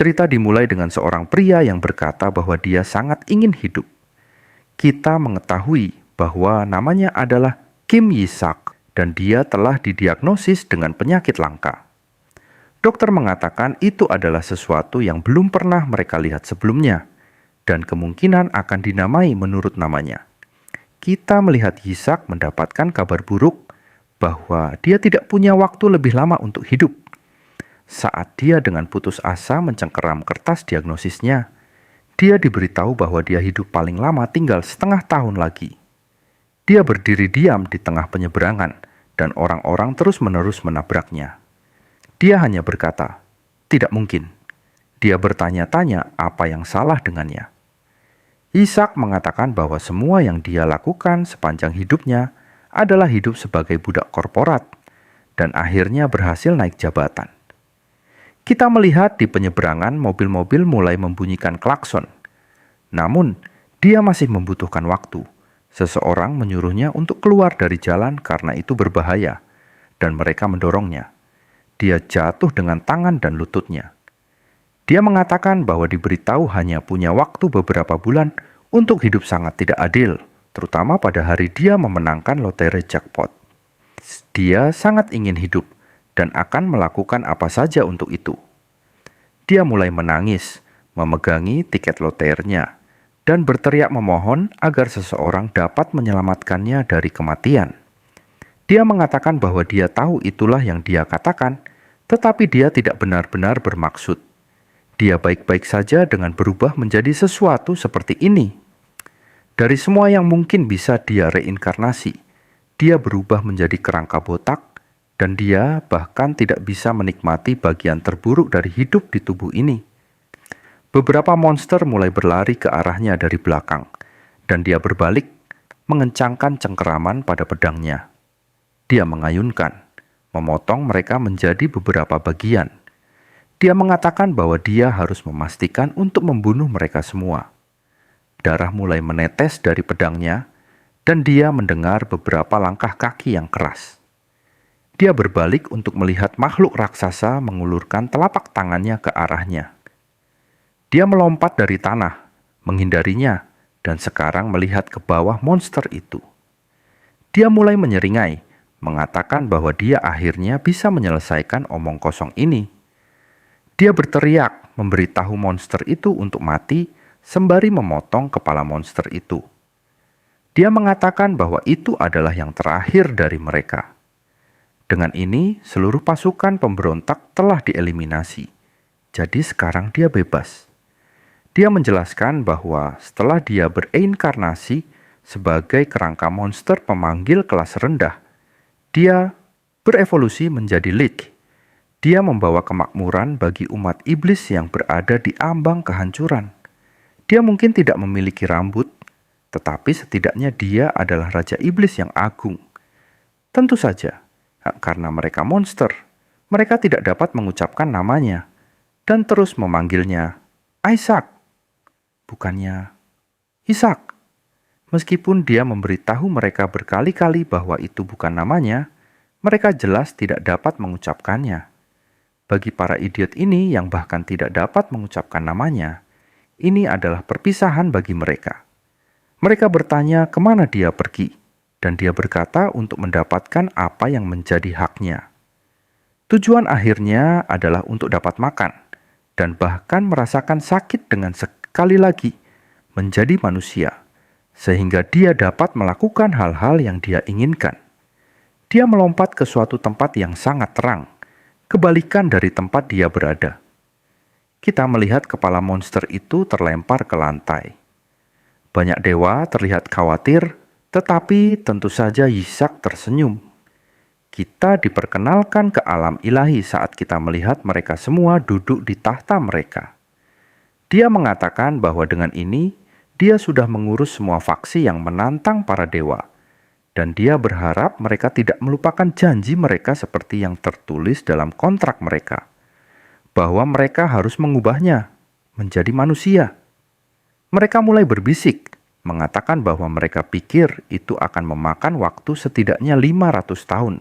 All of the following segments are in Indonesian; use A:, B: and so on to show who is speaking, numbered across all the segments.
A: Cerita dimulai dengan seorang pria yang berkata bahwa dia sangat ingin hidup. Kita mengetahui bahwa namanya adalah Kim Yisak dan dia telah didiagnosis dengan penyakit langka. Dokter mengatakan itu adalah sesuatu yang belum pernah mereka lihat sebelumnya dan kemungkinan akan dinamai menurut namanya. Kita melihat Yisak mendapatkan kabar buruk bahwa dia tidak punya waktu lebih lama untuk hidup. Saat dia dengan putus asa mencengkeram kertas diagnosisnya, dia diberitahu bahwa dia hidup paling lama tinggal setengah tahun lagi. Dia berdiri diam di tengah penyeberangan dan orang-orang terus-menerus menabraknya. Dia hanya berkata, "Tidak mungkin." Dia bertanya-tanya apa yang salah dengannya. Ishak mengatakan bahwa semua yang dia lakukan sepanjang hidupnya adalah hidup sebagai budak korporat dan akhirnya berhasil naik jabatan. Kita melihat di penyeberangan mobil-mobil mulai membunyikan klakson. Namun, dia masih membutuhkan waktu. Seseorang menyuruhnya untuk keluar dari jalan karena itu berbahaya, dan mereka mendorongnya. Dia jatuh dengan tangan dan lututnya. Dia mengatakan bahwa diberitahu hanya punya waktu beberapa bulan untuk hidup sangat tidak adil, terutama pada hari dia memenangkan lotre jackpot. Dia sangat ingin hidup dan akan melakukan apa saja untuk itu. Dia mulai menangis, memegangi tiket loternya, dan berteriak memohon agar seseorang dapat menyelamatkannya dari kematian. Dia mengatakan bahwa dia tahu itulah yang dia katakan, tetapi dia tidak benar-benar bermaksud. Dia baik-baik saja dengan berubah menjadi sesuatu seperti ini. Dari semua yang mungkin bisa dia reinkarnasi, dia berubah menjadi kerangka botak, dan dia bahkan tidak bisa menikmati bagian terburuk dari hidup di tubuh ini. Beberapa monster mulai berlari ke arahnya dari belakang, dan dia berbalik, mengencangkan cengkeraman pada pedangnya. Dia mengayunkan, memotong mereka menjadi beberapa bagian. Dia mengatakan bahwa dia harus memastikan untuk membunuh mereka semua. Darah mulai menetes dari pedangnya, dan dia mendengar beberapa langkah kaki yang keras. Dia berbalik untuk melihat makhluk raksasa mengulurkan telapak tangannya ke arahnya. Dia melompat dari tanah, menghindarinya, dan sekarang melihat ke bawah monster itu. Dia mulai menyeringai, mengatakan bahwa dia akhirnya bisa menyelesaikan omong kosong ini. Dia berteriak, memberitahu monster itu untuk mati, sembari memotong kepala monster itu. Dia mengatakan bahwa itu adalah yang terakhir dari mereka. Dengan ini, seluruh pasukan pemberontak telah dieliminasi. Jadi sekarang dia bebas. Dia menjelaskan bahwa setelah dia bereinkarnasi sebagai kerangka monster pemanggil kelas rendah, dia berevolusi menjadi Lich. Dia membawa kemakmuran bagi umat iblis yang berada di ambang kehancuran. Dia mungkin tidak memiliki rambut, tetapi setidaknya dia adalah Raja Iblis yang agung. Tentu saja, karena mereka monster, mereka tidak dapat mengucapkan namanya dan terus memanggilnya Isaac, bukannya Ishak. Meskipun dia memberitahu mereka berkali-kali bahwa itu bukan namanya, mereka jelas tidak dapat mengucapkannya. Bagi para idiot ini yang bahkan tidak dapat mengucapkan namanya, ini adalah perpisahan bagi mereka. Mereka bertanya kemana dia pergi, dan dia berkata untuk mendapatkan apa yang menjadi haknya. Tujuan akhirnya adalah untuk dapat makan, dan bahkan merasakan sakit dengan sekali lagi menjadi manusia, sehingga dia dapat melakukan hal-hal yang dia inginkan. Dia melompat ke suatu tempat yang sangat terang, kebalikan dari tempat dia berada. Kita melihat kepala monster itu terlempar ke lantai. Banyak dewa terlihat khawatir, tetapi tentu saja Yisak tersenyum. Kita diperkenalkan ke alam ilahi saat kita melihat mereka semua duduk di tahta mereka. Dia mengatakan bahwa dengan ini, dia sudah mengurus semua faksi yang menantang para dewa. Dan dia berharap mereka tidak melupakan janji mereka seperti yang tertulis dalam kontrak mereka. Bahwa mereka harus mengubahnya menjadi manusia. Mereka mulai berbisik, mengatakan bahwa mereka pikir itu akan memakan waktu setidaknya 500 tahun.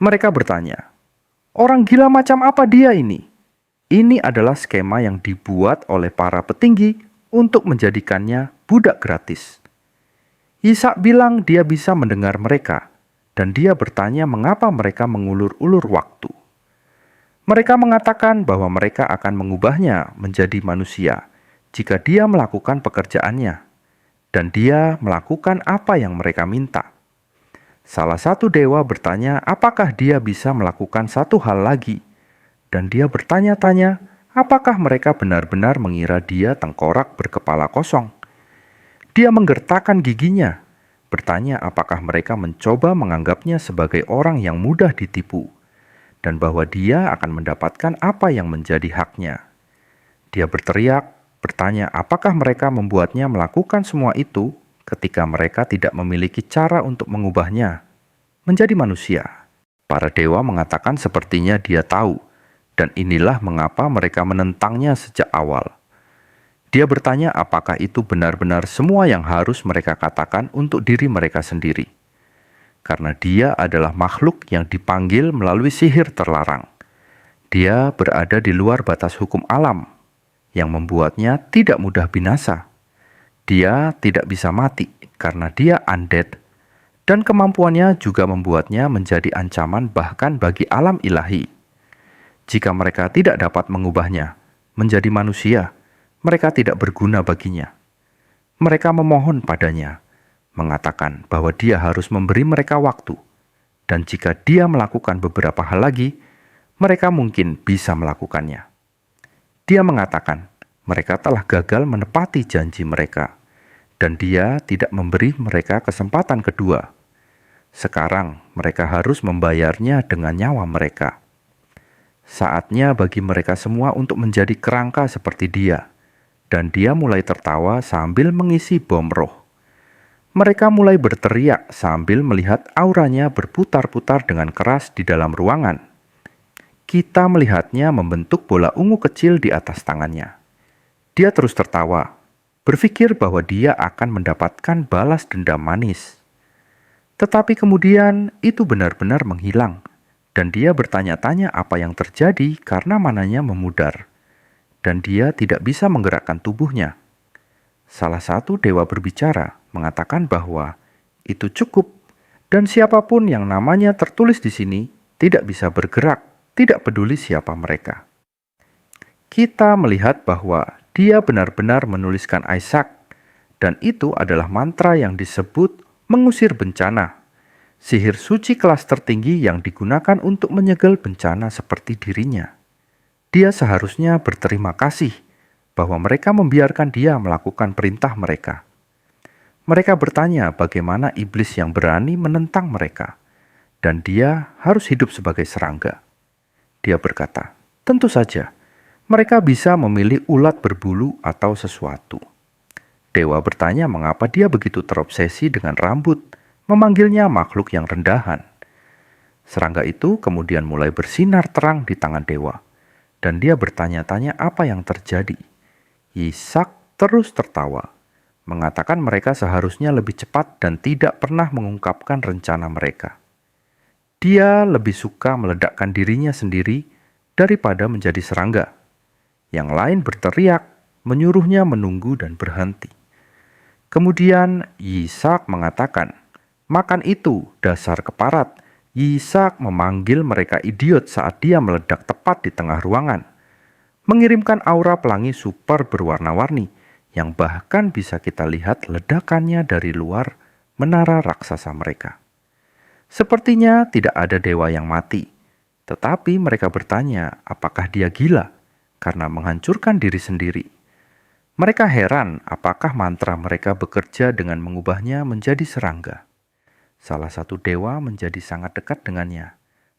A: Mereka bertanya, orang gila macam apa dia ini? Ini adalah skema yang dibuat oleh para petinggi untuk menjadikannya budak gratis. Ishak bilang dia bisa mendengar mereka, dan dia bertanya mengapa mereka mengulur-ulur waktu. Mereka mengatakan bahwa mereka akan mengubahnya menjadi manusia jika dia melakukan pekerjaannya, dan dia melakukan apa yang mereka minta. Salah satu dewa bertanya apakah dia bisa melakukan satu hal lagi, dan dia bertanya-tanya apakah mereka benar-benar mengira dia tengkorak berkepala kosong. Dia menggertakkan giginya, bertanya apakah mereka mencoba menganggapnya sebagai orang yang mudah ditipu, dan bahwa dia akan mendapatkan apa yang menjadi haknya. Dia berteriak, bertanya apakah mereka membuatnya melakukan semua itu ketika mereka tidak memiliki cara untuk mengubahnya menjadi manusia. Para dewa mengatakan sepertinya dia tahu, dan inilah mengapa mereka menentangnya sejak awal. Dia bertanya apakah itu benar-benar semua yang harus mereka katakan untuk diri mereka sendiri. Karena dia adalah makhluk yang dipanggil melalui sihir terlarang. Dia berada di luar batas hukum alam, yang membuatnya tidak mudah binasa. Dia tidak bisa mati karena dia undead, dan kemampuannya juga membuatnya menjadi ancaman bahkan bagi alam ilahi. Jika mereka tidak dapat mengubahnya menjadi manusia, mereka tidak berguna baginya. Mereka memohon padanya, mengatakan bahwa dia harus memberi mereka waktu, dan jika dia melakukan beberapa hal lagi, mereka mungkin bisa melakukannya. Dia mengatakan mereka telah gagal menepati janji mereka, dan dia tidak memberi mereka kesempatan kedua. Sekarang mereka harus membayarnya dengan nyawa mereka. Saatnya bagi mereka semua untuk menjadi kerangka seperti dia. Dan dia mulai tertawa sambil mengisi bom roh. Mereka mulai berteriak sambil melihat auranya berputar-putar dengan keras di dalam ruangan. Kita melihatnya membentuk bola ungu kecil di atas tangannya. Dia terus tertawa, berpikir bahwa dia akan mendapatkan balas dendam manis. Tetapi kemudian itu benar-benar menghilang, dan dia bertanya-tanya apa yang terjadi karena mananya memudar, dan dia tidak bisa menggerakkan tubuhnya. Salah satu dewa berbicara, mengatakan bahwa itu cukup, dan siapapun yang namanya tertulis di sini tidak bisa bergerak, tidak peduli siapa mereka. Kita melihat bahwa dia benar-benar menuliskan Ishak, dan itu adalah mantra yang disebut mengusir bencana, sihir suci kelas tertinggi yang digunakan untuk menyegel bencana seperti dirinya. Dia seharusnya berterima kasih bahwa mereka membiarkan dia melakukan perintah mereka. Mereka bertanya bagaimana iblis yang berani menentang mereka, dan dia harus hidup sebagai serangga. Dia berkata, tentu saja, mereka bisa memilih ulat berbulu atau sesuatu. Dewa bertanya mengapa dia begitu terobsesi dengan rambut, memanggilnya makhluk yang rendahan. Serangga itu kemudian mulai bersinar terang di tangan dewa, dan dia bertanya-tanya apa yang terjadi. Ishak terus tertawa, mengatakan mereka seharusnya lebih cepat dan tidak pernah mengungkapkan rencana mereka. Dia lebih suka meledakkan dirinya sendiri daripada menjadi serangga. Yang lain berteriak, menyuruhnya menunggu dan berhenti. Kemudian Ishak mengatakan, makan itu, dasar keparat. Ishak memanggil mereka idiot saat dia meledak tepat di tengah ruangan, mengirimkan aura pelangi super berwarna-warni yang bahkan bisa kita lihat ledakannya dari luar menara raksasa mereka. Sepertinya tidak ada dewa yang mati, tetapi mereka bertanya apakah dia gila karena menghancurkan diri sendiri. Mereka heran apakah mantra mereka bekerja dengan mengubahnya menjadi serangga. Salah satu dewa menjadi sangat dekat dengannya,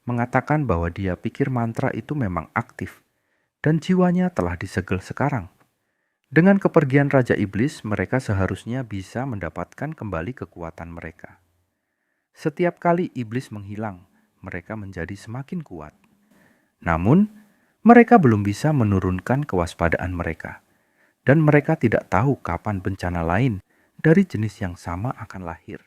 A: mengatakan bahwa dia pikir mantra itu memang aktif, dan jiwanya telah disegel sekarang. Dengan kepergian Raja Iblis, mereka seharusnya bisa mendapatkan kembali kekuatan mereka. Setiap kali iblis menghilang, mereka menjadi semakin kuat. Namun, mereka belum bisa menurunkan kewaspadaan mereka, dan mereka tidak tahu kapan bencana lain dari jenis yang sama akan lahir.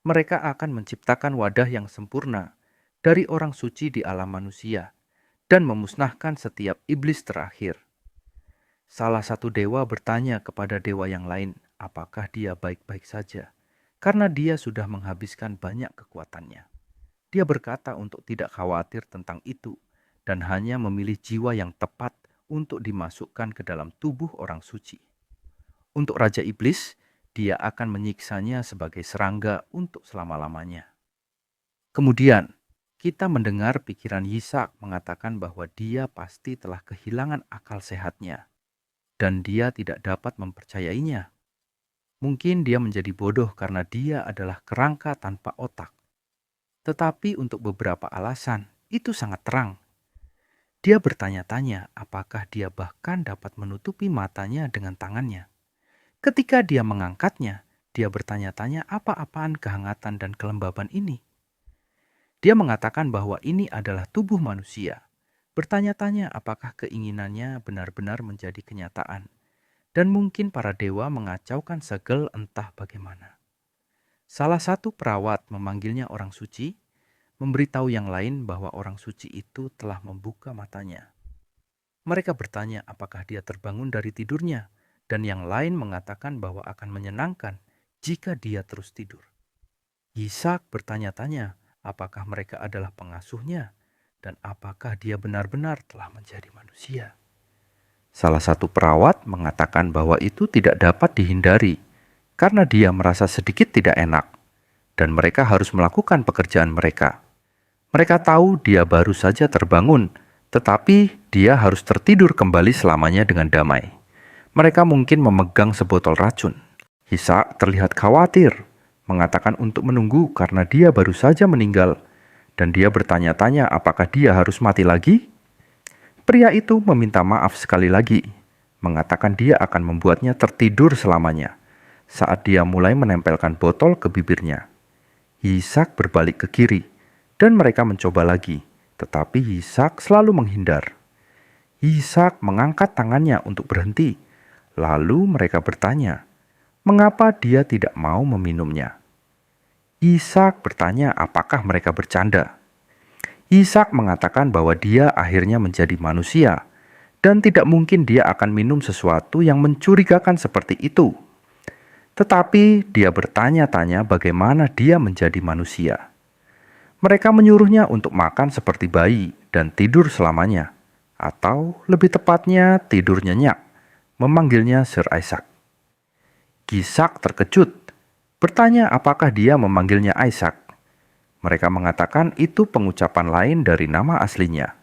A: Mereka akan menciptakan wadah yang sempurna dari orang suci di alam manusia, dan memusnahkan setiap iblis terakhir. Salah satu dewa bertanya kepada dewa yang lain, apakah dia baik-baik saja, karena dia sudah menghabiskan banyak kekuatannya. Dia berkata untuk tidak khawatir tentang itu, dan hanya memilih jiwa yang tepat untuk dimasukkan ke dalam tubuh orang suci. Untuk Raja Iblis, dia akan menyiksanya sebagai serangga untuk selama-lamanya. Kemudian, kita mendengar pikiran Yisak mengatakan bahwa dia pasti telah kehilangan akal sehatnya, dan dia tidak dapat mempercayainya. Mungkin dia menjadi bodoh karena dia adalah kerangka tanpa otak. Tetapi untuk beberapa alasan, itu sangat terang. Dia bertanya-tanya apakah dia bahkan dapat menutupi matanya dengan tangannya. Ketika dia mengangkatnya, dia bertanya-tanya apa-apaan kehangatan dan kelembaban ini. Dia mengatakan bahwa ini adalah tubuh manusia. Bertanya-tanya apakah keinginannya benar-benar menjadi kenyataan. Dan mungkin para dewa mengacaukan segel entah bagaimana. Salah satu perawat memanggilnya orang suci, memberitahu yang lain bahwa orang suci itu telah membuka matanya. Mereka bertanya apakah dia terbangun dari tidurnya, dan yang lain mengatakan bahwa akan menyenangkan jika dia terus tidur. Yisak bertanya-tanya apakah mereka adalah pengasuhnya, dan apakah dia benar-benar telah menjadi manusia. Salah satu perawat mengatakan bahwa itu tidak dapat dihindari, karena dia merasa sedikit tidak enak, dan mereka harus melakukan pekerjaan mereka. Mereka tahu dia baru saja terbangun, tetapi dia harus tertidur kembali selamanya dengan damai. Mereka mungkin memegang sebotol racun. Yisak terlihat khawatir, mengatakan untuk menunggu karena dia baru saja meninggal, dan dia bertanya-tanya apakah dia harus mati lagi. Pria itu meminta maaf sekali lagi, mengatakan dia akan membuatnya tertidur selamanya saat dia mulai menempelkan botol ke bibirnya. Yisak berbalik ke kiri, dan mereka mencoba lagi, tetapi Yisak selalu menghindar. Yisak mengangkat tangannya untuk berhenti, lalu mereka bertanya, mengapa dia tidak mau meminumnya? Yisak bertanya apakah mereka bercanda. Yisak mengatakan bahwa dia akhirnya menjadi manusia, dan tidak mungkin dia akan minum sesuatu yang mencurigakan seperti itu. Tetapi dia bertanya-tanya bagaimana dia menjadi manusia. Mereka menyuruhnya untuk makan seperti bayi dan tidur selamanya, atau lebih tepatnya tidur nyenyak, memanggilnya Sir Isaac. Yisak terkejut, bertanya apakah dia memanggilnya Isaac. Mereka mengatakan itu pengucapan lain dari nama aslinya.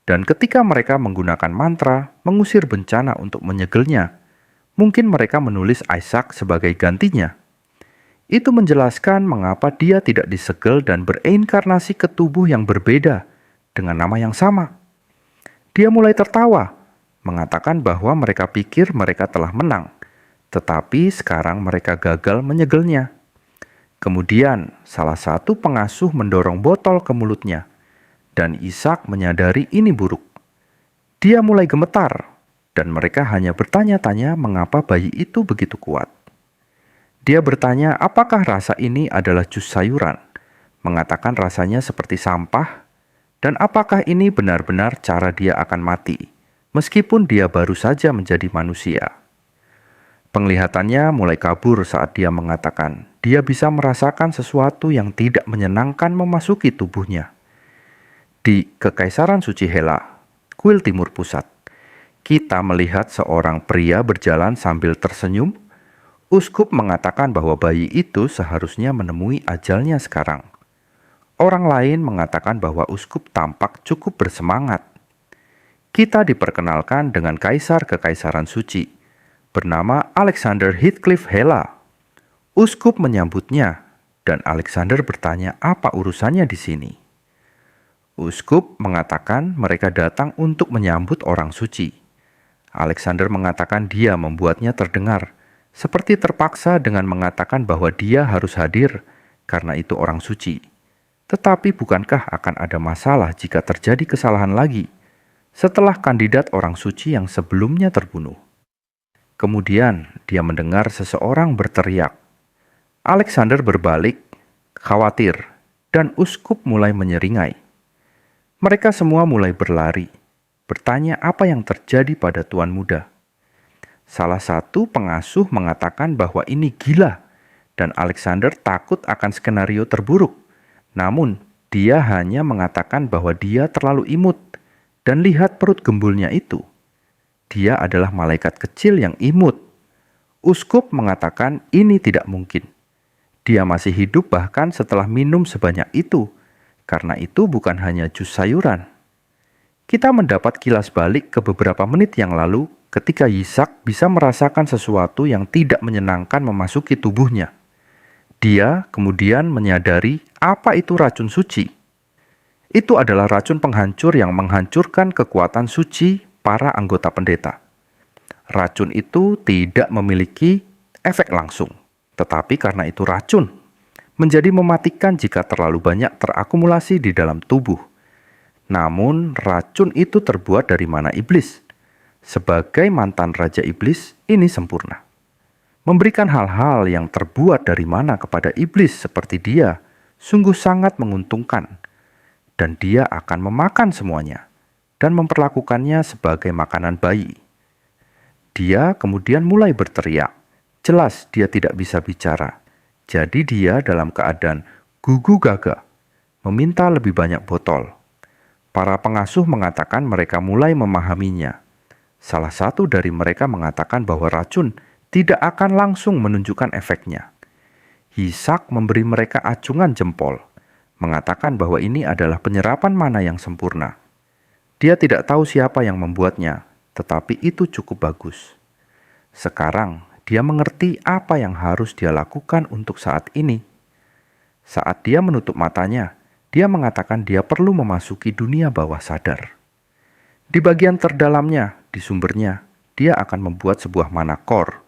A: Dan ketika mereka menggunakan mantra mengusir bencana untuk menyegelnya, mungkin mereka menulis Isaac sebagai gantinya. Itu menjelaskan mengapa dia tidak disegel dan bereinkarnasi ke tubuh yang berbeda dengan nama yang sama. Dia mulai tertawa, mengatakan bahwa mereka pikir mereka telah menang, tetapi sekarang mereka gagal menyegelnya. Kemudian, salah satu pengasuh mendorong botol ke mulutnya, dan Yisak menyadari ini buruk. Dia mulai gemetar, dan mereka hanya bertanya-tanya mengapa bayi itu begitu kuat. Dia bertanya apakah rasa ini adalah jus sayuran, mengatakan rasanya seperti sampah, dan apakah ini benar-benar cara dia akan mati, meskipun dia baru saja menjadi manusia. Penglihatannya mulai kabur saat dia mengatakan dia bisa merasakan sesuatu yang tidak menyenangkan memasuki tubuhnya. Di Kekaisaran Suci Hela, kuil timur pusat, kita melihat seorang pria berjalan sambil tersenyum. Uskup mengatakan bahwa bayi itu seharusnya menemui ajalnya sekarang. Orang lain mengatakan bahwa uskup tampak cukup bersemangat. Kita diperkenalkan dengan Kaisar Kekaisaran Suci, bernama Alexander Heathcliff Hela. Uskup menyambutnya, dan Alexander bertanya apa urusannya di sini. Uskup mengatakan mereka datang untuk menyambut orang suci. Alexander mengatakan dia membuatnya terdengar, seperti terpaksa dengan mengatakan bahwa dia harus hadir karena itu orang suci. Tetapi bukankah akan ada masalah jika terjadi kesalahan lagi setelah kandidat orang suci yang sebelumnya terbunuh? Kemudian dia mendengar seseorang berteriak. Alexander berbalik, khawatir, dan uskup mulai menyeringai. Mereka semua mulai berlari, bertanya apa yang terjadi pada tuan muda. Salah satu pengasuh mengatakan bahwa ini gila dan Alexander takut akan skenario terburuk. Namun, dia hanya mengatakan bahwa dia terlalu imut dan lihat perut gembulnya itu. Dia adalah malaikat kecil yang imut. Uskup mengatakan ini tidak mungkin. Dia masih hidup bahkan setelah minum sebanyak itu. Karena itu bukan hanya jus sayuran. Kita mendapat kilas balik ke beberapa menit yang lalu ketika Yitzhak bisa merasakan sesuatu yang tidak menyenangkan memasuki tubuhnya. Dia kemudian menyadari apa itu racun suci. Itu adalah racun penghancur yang menghancurkan kekuatan suci para anggota pendeta. Racun itu tidak memiliki efek langsung, tetapi karena itu racun, menjadi mematikan jika terlalu banyak terakumulasi di dalam tubuh. Namun, racun itu terbuat dari mana iblis? Sebagai mantan Raja Iblis, ini sempurna. Memberikan hal-hal yang terbuat dari mana kepada iblis seperti dia, sungguh sangat menguntungkan. Dan dia akan memakan semuanya, dan memperlakukannya sebagai makanan bayi. Dia kemudian mulai berteriak. Jelas dia tidak bisa bicara. Jadi dia dalam keadaan gugu gaga, meminta lebih banyak botol. Para pengasuh mengatakan mereka mulai memahaminya. Salah satu dari mereka mengatakan bahwa racun tidak akan langsung menunjukkan efeknya. Yitzhak memberi mereka acungan jempol, mengatakan bahwa ini adalah penyerapan mana yang sempurna. Dia tidak tahu siapa yang membuatnya, tetapi itu cukup bagus. Sekarang, dia mengerti apa yang harus dia lakukan untuk saat ini. Saat dia menutup matanya, dia mengatakan dia perlu memasuki dunia bawah sadar. Di bagian terdalamnya, di sumbernya, dia akan membuat sebuah mana core.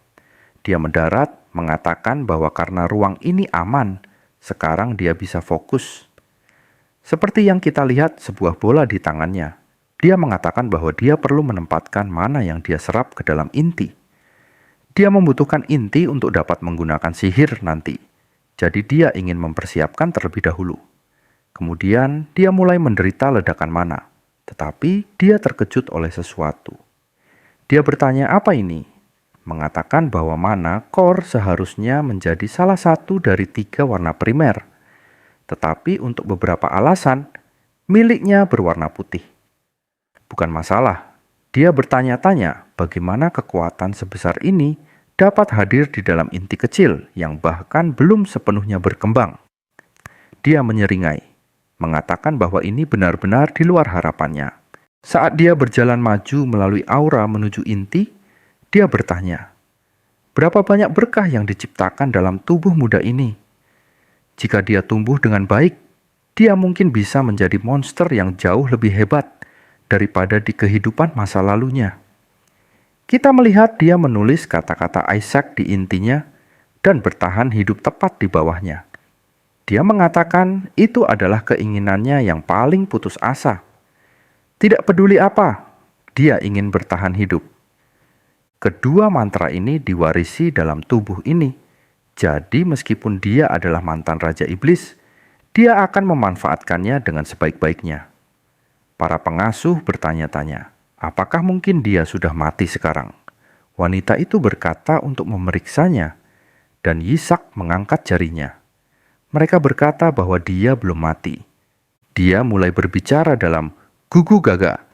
A: Dia mendarat, mengatakan bahwa karena ruang ini aman, sekarang dia bisa fokus. Seperti yang kita lihat sebuah bola di tangannya, dia mengatakan bahwa dia perlu menempatkan mana yang dia serap ke dalam inti. Dia membutuhkan inti untuk dapat menggunakan sihir nanti. Jadi dia ingin mempersiapkan terlebih dahulu. Kemudian dia mulai menderita ledakan mana. Tetapi dia terkejut oleh sesuatu. Dia bertanya apa ini? Mengatakan bahwa mana core seharusnya menjadi salah satu dari 3 warna primer. Tetapi untuk beberapa alasan, miliknya berwarna putih. Bukan masalah. Dia bertanya-tanya bagaimana kekuatan sebesar ini dapat hadir di dalam inti kecil yang bahkan belum sepenuhnya berkembang. Dia menyeringai, mengatakan bahwa ini benar-benar di luar harapannya. Saat dia berjalan maju melalui aura menuju inti, dia bertanya, berapa banyak berkah yang diciptakan dalam tubuh muda ini? Jika dia tumbuh dengan baik, dia mungkin bisa menjadi monster yang jauh lebih hebat daripada di kehidupan masa lalunya. Kita melihat dia menulis kata-kata Isaac di intinya dan bertahan hidup tepat di bawahnya. Dia mengatakan itu adalah keinginannya yang paling putus asa. Tidak peduli apa, dia ingin bertahan hidup. Kedua mantra ini diwarisi dalam tubuh ini. Jadi meskipun dia adalah mantan Raja Iblis, dia akan memanfaatkannya dengan sebaik-baiknya. Para pengasuh bertanya-tanya, apakah mungkin dia sudah mati sekarang? Wanita itu berkata untuk memeriksanya, dan Yitzhak mengangkat jarinya. Mereka berkata bahwa dia belum mati. Dia mulai berbicara dalam gugu gaga,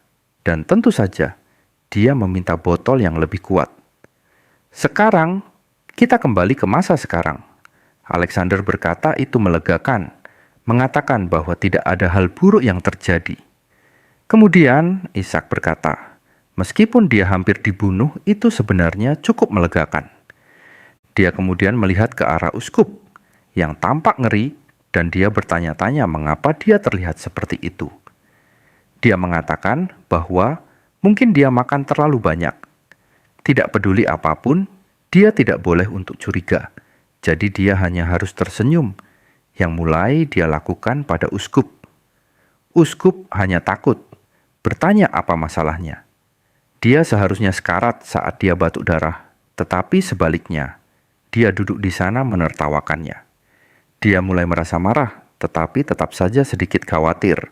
A: dan tentu saja dia meminta botol yang lebih kuat. Sekarang, kita kembali ke masa sekarang. Alexander berkata itu melegakan, mengatakan bahwa tidak ada hal buruk yang terjadi. Kemudian Ishak berkata, meskipun dia hampir dibunuh, itu sebenarnya cukup melegakan. Dia kemudian melihat ke arah uskup yang tampak ngeri, dan dia bertanya-tanya mengapa dia terlihat seperti itu. Dia mengatakan bahwa mungkin dia makan terlalu banyak. Tidak peduli apapun, dia tidak boleh untuk curiga. Jadi dia hanya harus tersenyum, yang mulai dia lakukan pada uskup. Uskup hanya takut, bertanya apa masalahnya. Dia seharusnya sekarat saat dia batuk darah, tetapi sebaliknya, dia duduk di sana menertawakannya. Dia mulai merasa marah, tetapi tetap saja sedikit khawatir.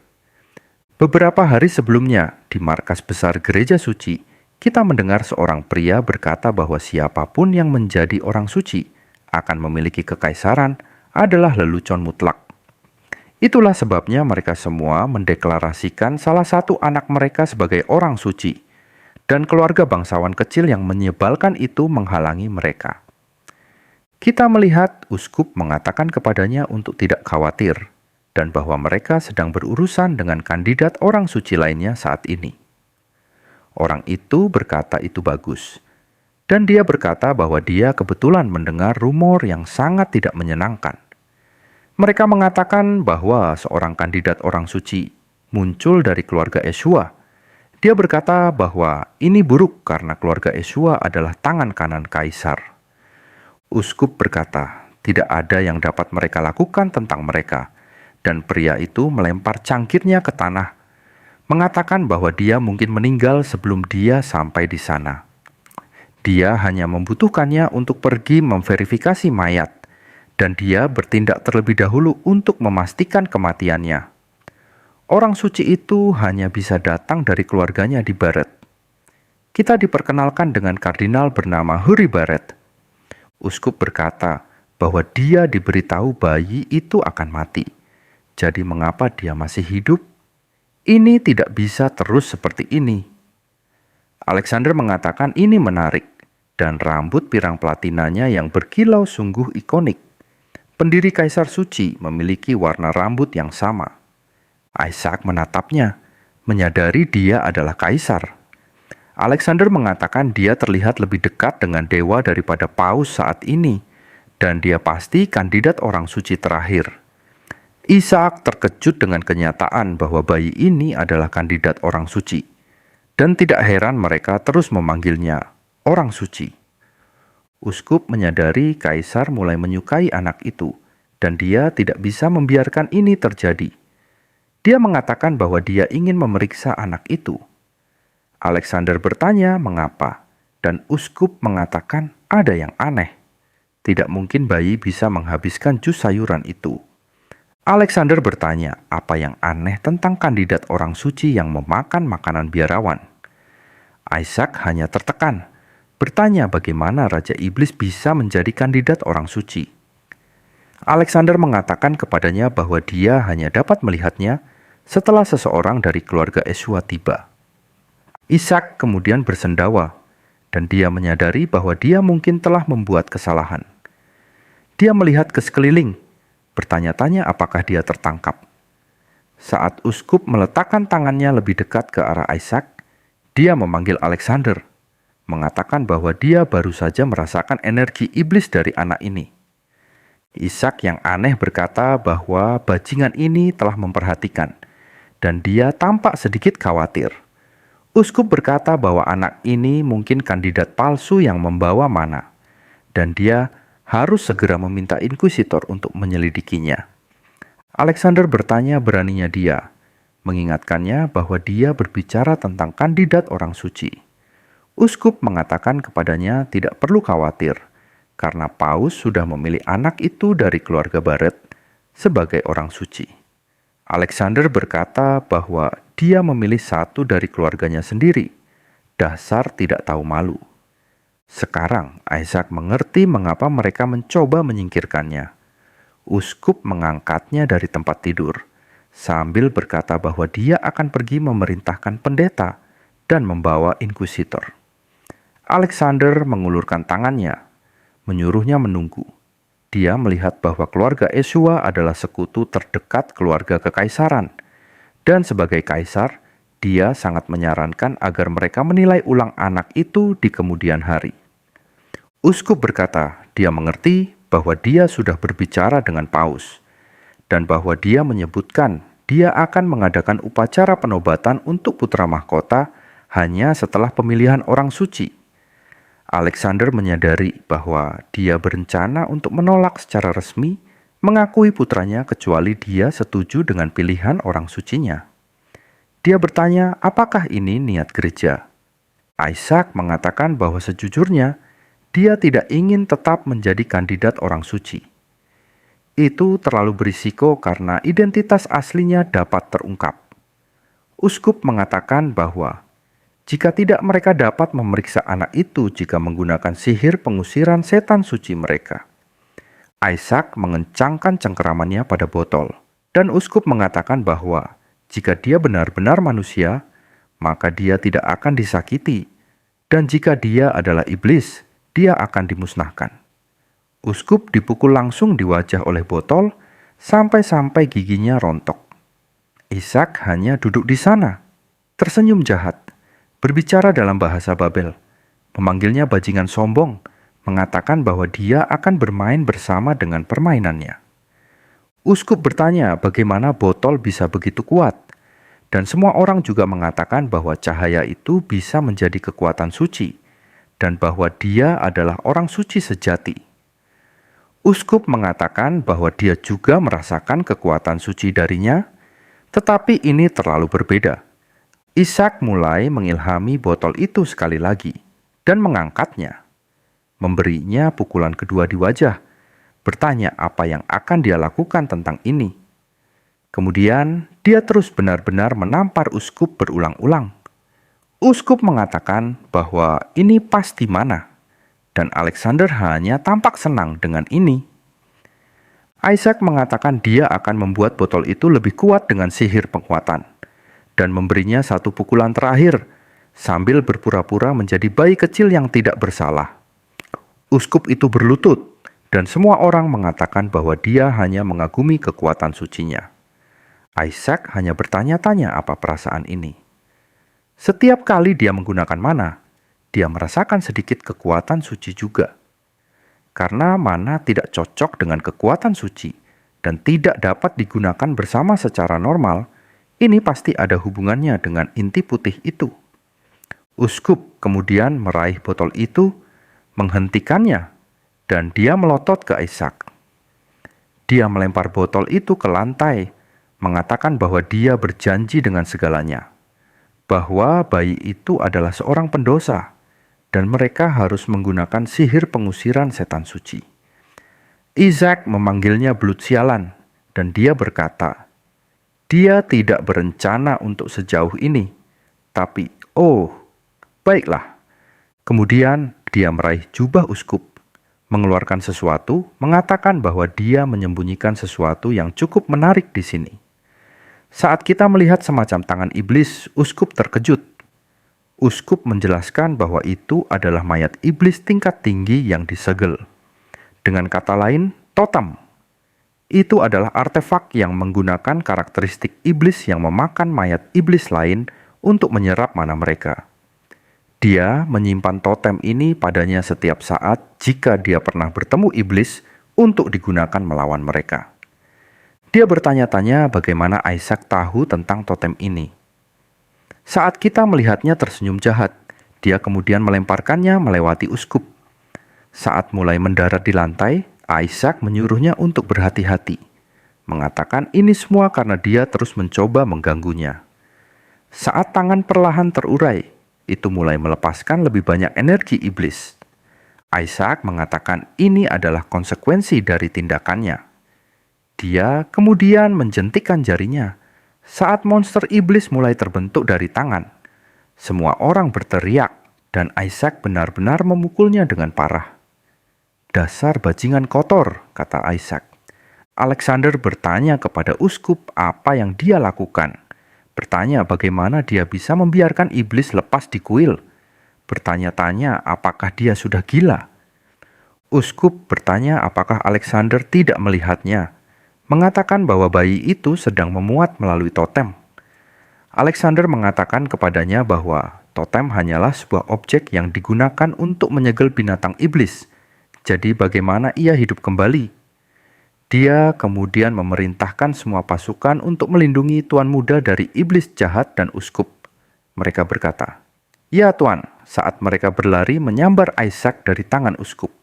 A: Beberapa hari sebelumnya, di markas besar gereja suci, kita mendengar seorang pria berkata bahwa siapapun yang menjadi orang suci akan memiliki kekaisaran adalah lelucon mutlak. Itulah sebabnya mereka semua mendeklarasikan salah satu anak mereka sebagai orang suci, dan keluarga bangsawan kecil yang menyebalkan itu menghalangi mereka. Kita melihat uskup mengatakan kepadanya untuk tidak khawatir, dan bahwa mereka sedang berurusan dengan kandidat orang suci lainnya saat ini. Orang itu berkata itu bagus, dan dia berkata bahwa dia kebetulan mendengar rumor yang sangat tidak menyenangkan. Mereka mengatakan bahwa seorang kandidat orang suci muncul dari keluarga Yesua. Dia berkata bahwa ini buruk karena keluarga Yesua adalah tangan kanan kaisar. Uskup berkata, tidak ada yang dapat mereka lakukan tentang mereka, dan pria itu melempar cangkirnya ke tanah, mengatakan bahwa dia mungkin meninggal sebelum dia sampai di sana. Dia hanya membutuhkannya untuk pergi memverifikasi mayat, dan dia bertindak terlebih dahulu untuk memastikan kematiannya. Orang suci itu hanya bisa datang dari keluarganya di Baret. Kita diperkenalkan dengan kardinal bernama Huri Baret. Uskup berkata bahwa dia diberitahu bayi itu akan mati. Jadi mengapa dia masih hidup? Ini tidak bisa terus seperti ini. Alexander mengatakan ini menarik, dan rambut pirang platinanya yang berkilau sungguh ikonik. Pendiri Kaisar Suci memiliki warna rambut yang sama. Isaac menatapnya, menyadari dia adalah kaisar. Alexander mengatakan dia terlihat lebih dekat dengan dewa daripada paus saat ini, dan dia pasti kandidat orang suci terakhir. Isaac terkejut dengan kenyataan bahwa bayi ini adalah kandidat orang suci, dan tidak heran mereka terus memanggilnya orang suci. Uskup menyadari kaisar mulai menyukai anak itu, dan dia tidak bisa membiarkan ini terjadi. Dia mengatakan bahwa dia ingin memeriksa anak itu. Alexander bertanya mengapa, dan uskup mengatakan ada yang aneh. Tidak mungkin bayi bisa menghabiskan jus sayuran itu. Alexander bertanya apa yang aneh tentang kandidat orang suci yang memakan makanan biarawan. Isaac hanya tertekan, bertanya bagaimana Raja Iblis bisa menjadi kandidat orang suci. Alexander mengatakan kepadanya bahwa dia hanya dapat melihatnya setelah seseorang dari keluarga Yesua tiba. Isaac kemudian bersendawa, dan dia menyadari bahwa dia mungkin telah membuat kesalahan. Dia melihat ke sekeliling, bertanya-tanya apakah dia tertangkap. Saat uskup meletakkan tangannya lebih dekat ke arah Isaac, dia memanggil Alexander, mengatakan bahwa dia baru saja merasakan energi iblis dari anak ini. Ishak yang aneh berkata bahwa bajingan ini telah memperhatikan, dan dia tampak sedikit khawatir. Uskup berkata bahwa anak ini mungkin kandidat palsu yang membawa mana, dan dia harus segera meminta inkuisitor untuk menyelidikinya. Alexander bertanya beraninya dia, mengingatkannya bahwa dia berbicara tentang kandidat orang suci. Uskup mengatakan kepadanya tidak perlu khawatir, karena paus sudah memilih anak itu dari keluarga Baret sebagai orang suci. Alexander berkata bahwa dia memilih satu dari keluarganya sendiri. Dasar tidak tahu malu. Sekarang Isaac mengerti mengapa mereka mencoba menyingkirkannya. Uskup mengangkatnya dari tempat tidur, sambil berkata bahwa dia akan pergi memerintahkan pendeta dan membawa inkuisitor. Alexander mengulurkan tangannya, menyuruhnya menunggu. Dia melihat bahwa keluarga Yesua adalah sekutu terdekat keluarga kekaisaran, dan sebagai kaisar, dia sangat menyarankan agar mereka menilai ulang anak itu di kemudian hari. Uskup berkata, dia mengerti bahwa dia sudah berbicara dengan paus, dan bahwa dia menyebutkan dia akan mengadakan upacara penobatan untuk putra mahkota hanya setelah pemilihan orang suci. Alexander menyadari bahwa dia berencana untuk menolak secara resmi mengakui putranya kecuali dia setuju dengan pilihan orang sucinya. Dia bertanya, apakah ini niat gereja? Isaac mengatakan bahwa sejujurnya dia tidak ingin tetap menjadi kandidat orang suci. Itu terlalu berisiko karena identitas aslinya dapat terungkap. Uskup mengatakan bahwa jika tidak mereka dapat memeriksa anak itu jika menggunakan sihir pengusiran setan suci mereka. Isaac mengencangkan cengkeramannya pada botol, dan uskup mengatakan bahwa jika dia benar-benar manusia, maka dia tidak akan disakiti, dan jika dia adalah iblis, dia akan dimusnahkan. Uskup dipukul langsung di wajah oleh botol sampai-sampai giginya rontok. Isaac hanya duduk di sana, tersenyum jahat, berbicara dalam bahasa Babel, memanggilnya bajingan sombong, mengatakan bahwa dia akan bermain bersama dengan permainannya. Uskup bertanya bagaimana botol bisa begitu kuat, dan semua orang juga mengatakan bahwa cahaya itu bisa menjadi kekuatan suci, dan bahwa dia adalah orang suci sejati. Uskup mengatakan bahwa dia juga merasakan kekuatan suci darinya, tetapi ini terlalu berbeda. Isaac mulai mengilhami botol itu sekali lagi dan mengangkatnya, memberinya pukulan kedua di wajah, bertanya apa yang akan dia lakukan tentang ini. Kemudian dia terus benar-benar menampar uskup berulang-ulang. Uskup mengatakan bahwa ini pasti mana, dan Alexander hanya tampak senang dengan ini. Isaac mengatakan dia akan membuat botol itu lebih kuat dengan sihir penguatan, dan memberinya satu pukulan terakhir, sambil berpura-pura menjadi bayi kecil yang tidak bersalah. Uskup itu berlutut, dan semua orang mengatakan bahwa dia hanya mengagumi kekuatan sucinya. Isaac hanya bertanya-tanya apa perasaan ini. Setiap kali dia menggunakan mana, dia merasakan sedikit kekuatan suci juga. Karena mana tidak cocok dengan kekuatan suci dan tidak dapat digunakan bersama secara normal, ini pasti ada hubungannya dengan inti putih itu. Uskup kemudian meraih botol itu, menghentikannya, dan dia melotot ke Isaac. Dia melempar botol itu ke lantai, mengatakan bahwa dia berjanji dengan segalanya, bahwa bayi itu adalah seorang pendosa, dan mereka harus menggunakan sihir pengusiran setan suci. Isaac memanggilnya belut sialan, dan dia berkata, dia tidak berencana untuk sejauh ini, tapi baiklah. Kemudian dia meraih jubah uskup, mengeluarkan sesuatu, mengatakan bahwa dia menyembunyikan sesuatu yang cukup menarik di sini. Saat kita melihat semacam tangan iblis, uskup terkejut. Uskup menjelaskan bahwa itu adalah mayat iblis tingkat tinggi yang disegel. Dengan kata lain, totem. Itu adalah artefak yang menggunakan karakteristik iblis yang memakan mayat iblis lain untuk menyerap mana mereka. Dia menyimpan totem ini padanya setiap saat jika dia pernah bertemu iblis untuk digunakan melawan mereka. Dia bertanya-tanya bagaimana Isaac tahu tentang totem ini. Saat kita melihatnya tersenyum jahat, dia kemudian melemparkannya melewati uskup. Saat mulai mendarat di lantai, Isaac menyuruhnya untuk berhati-hati, mengatakan ini semua karena dia terus mencoba mengganggunya. Saat tangan perlahan terurai, itu mulai melepaskan lebih banyak energi iblis. Isaac mengatakan ini adalah konsekuensi dari tindakannya. Dia kemudian menjentikkan jarinya. Saat monster iblis mulai terbentuk dari tangan, semua orang berteriak dan Isaac benar-benar memukulnya dengan parah. Dasar bajingan kotor, kata Isaac. Alexander bertanya kepada uskup apa yang dia lakukan. Bertanya bagaimana dia bisa membiarkan iblis lepas di kuil. Bertanya-tanya apakah dia sudah gila. Uskup bertanya apakah Alexander tidak melihatnya, mengatakan bahwa bayi itu sedang memuat melalui totem. Alexander mengatakan kepadanya bahwa totem hanyalah sebuah objek yang digunakan untuk menyegel binatang iblis. Jadi bagaimana ia hidup kembali? Dia kemudian memerintahkan semua pasukan untuk melindungi tuan muda dari iblis jahat dan uskup. Mereka berkata, "Ya Tuan," saat mereka berlari menyambar Isaac dari tangan uskup.